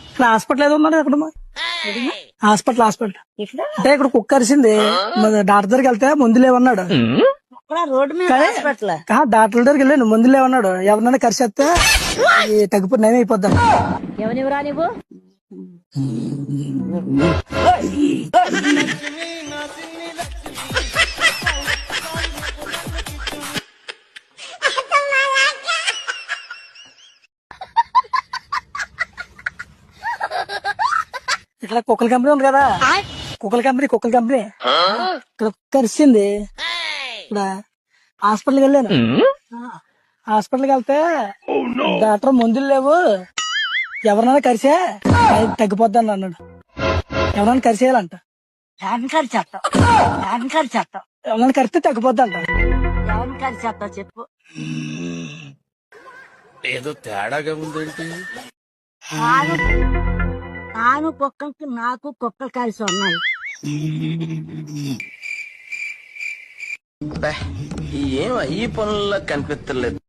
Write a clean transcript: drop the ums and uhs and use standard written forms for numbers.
ఇక్కడ హాస్పిటల్ ఏదో ఉన్నాడు అక్కడ హాస్పిటల్ అంటే ఇక్కడ కుక్క అరిసింది డాక్టర్ దగ్గరికి వెళ్తే ముందు లేవన్నాడు రోడ్డు మీద హాస్పిటల్ డాక్టర్ దగ్గరికి వెళ్ళాను ముందు లేవన్నాడు ఎవరినైనా కరిసేస్తే తగ్గిపోయి నయం అయిపోద్దాం ఎవరివరా నువ్వు ఇక్కడ కుక్కల కంపెనీ ఉంది కదా కుక్కల కంపెనీ ఇక్కడ కరిసింది ఇక్కడ హాస్పిటల్కి వెళ్ళాను హాస్పిటల్కి వెళ్తే డాక్టర్ మందులు లేవు ఎవరినైనా కరిసే తగ్గిపోద్దని అన్నాడు ఎవరైనా కరిసేయాలంట ఎవరైనా కరిస్తే తగ్గిపోద్దంట ఎవరిని కలిసేస్తావు చెప్పు ఏదో తేడాగా ఉందేంటి నాను కుక్కలకి నాకు కుక్కలు కలిసి ఉన్నాయి ఏం ఈ పనుల్లో కనిపించలేదు